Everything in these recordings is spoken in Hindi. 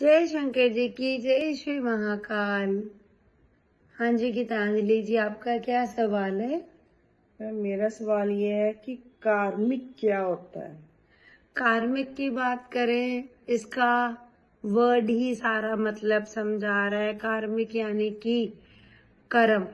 जय शंकर जी की जय, श्री महाकाल। हाँ जी गीतांजलि जी, आपका क्या सवाल है? मेरा सवाल ये है कि कार्मिक क्या होता है? कार्मिक की बात करें, इसका वर्ड ही सारा मतलब समझा रहा है। कार्मिक यानी कि कर्म।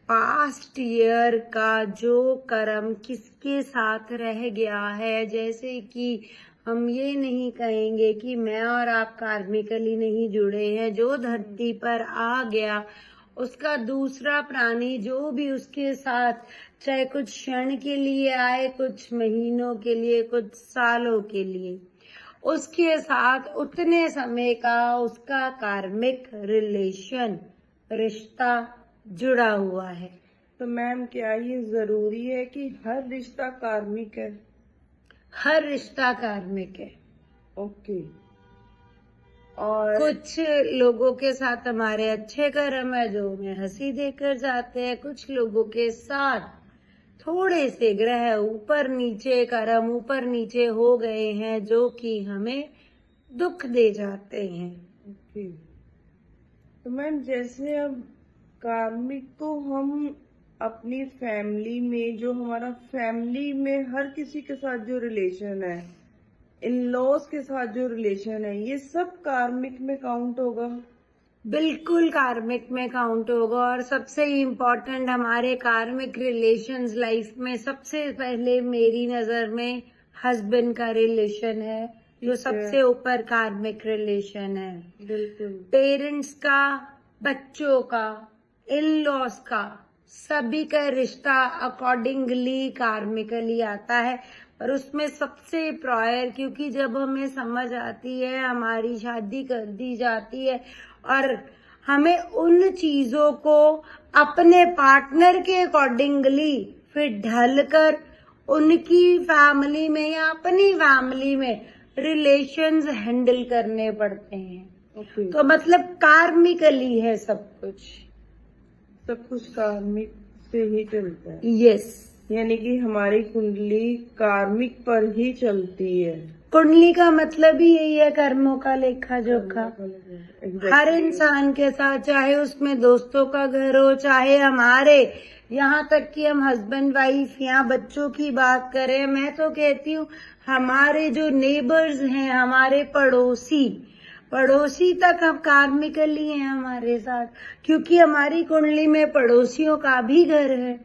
पास्ट ईयर का जो कर्म किसके साथ रह गया है, जैसे कि हम ये नहीं कहेंगे कि मैं और आप कार्मिकली नहीं जुड़े हैं। जो धरती पर आ गया, उसका दूसरा प्राणी जो भी उसके साथ, चाहे कुछ क्षण के लिए आए, कुछ महीनों के लिए, कुछ सालों के लिए, उसके साथ उतने समय का उसका कार्मिक रिश्ता जुड़ा हुआ है। तो मैम, क्या ये जरूरी है कि हर रिश्ता कार्मिक है? हर रिश्ता कार्मिक है। ओके। और कुछ लोगों के साथ हमारे अच्छे कर्म है जो हमें हंसी देकर जाते हैं। कुछ लोगों के साथ थोड़े से ग्रह ऊपर नीचे, कर्म ऊपर नीचे हो गए हैं जो कि हमें दुख दे जाते हैं। ओके। तो मैम, जैसे अब कार्मिक को हम अपनी फैमिली में, जो हमारा फैमिली में हर किसी के साथ जो रिलेशन है, इन लॉज के साथ जो रिलेशन है, ये सब कार्मिक में काउंट होगा? बिल्कुल कार्मिक में काउंट होगा। और सबसे इम्पोर्टेंट हमारे कार्मिक रिलेशंस लाइफ में सबसे पहले मेरी नजर में हस्बैंड का रिलेशन है, जो सबसे ऊपर कार्मिक रिलेशन है। बिल्कुल। पेरेंट्स का, बच्चों का, इन लॉज का, सभी का रिश्ता अकॉर्डिंगली कार्मिकली आता है। और उसमें सबसे प्रायर, क्योंकि जब हमें समझ आती है, हमारी शादी कर दी जाती है और हमें उन चीजों को अपने पार्टनर के अकॉर्डिंगली फिर ढलकर उनकी फैमिली में या अपनी फैमिली में रिलेशंस हैंडल करने पड़ते हैं। ओके। तो मतलब कार्मिकली है सब कुछ। सब कुछ कार्मिक से ही चलता है। यस। यानी कि हमारी कुंडली कार्मिक पर ही चलती है। कुंडली का मतलब ही यही है, कर्मों का लेखा जोखा। हर इंसान के साथ, चाहे उसमें दोस्तों का घर हो, चाहे हमारे, यहाँ तक कि हम हस्बैंड वाइफ या बच्चों की बात करें, मैं तो कहती हूँ हमारे जो नेबर्स हैं, हमारे पड़ोसी तक हम कार्मिकली हैं हमारे साथ, क्योंकि हमारी कुंडली में पड़ोसियों का भी घर है।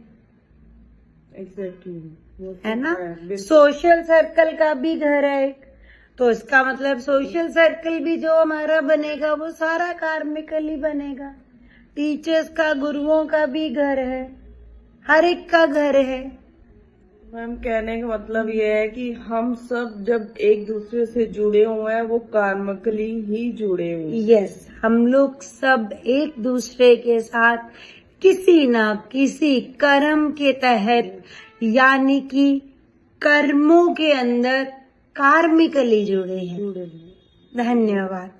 एग्जैक्टली। है ना? सोशल सर्कल का भी घर है एक। तो इसका मतलब सोशल सर्कल भी जो हमारा बनेगा वो सारा कार्मिकली बनेगा। टीचर्स का, गुरुओं का भी घर है, हर एक का घर है। मैम, कहने का मतलब ये है कि हम सब जब एक दूसरे से जुड़े हुए हैं, वो कार्मिकली ही जुड़े हुए हैं। यस, हम लोग सब एक दूसरे के साथ किसी न किसी कर्म के तहत, यानी कि कर्मों के अंदर कार्मिकली जुड़े हैं। धन्यवाद।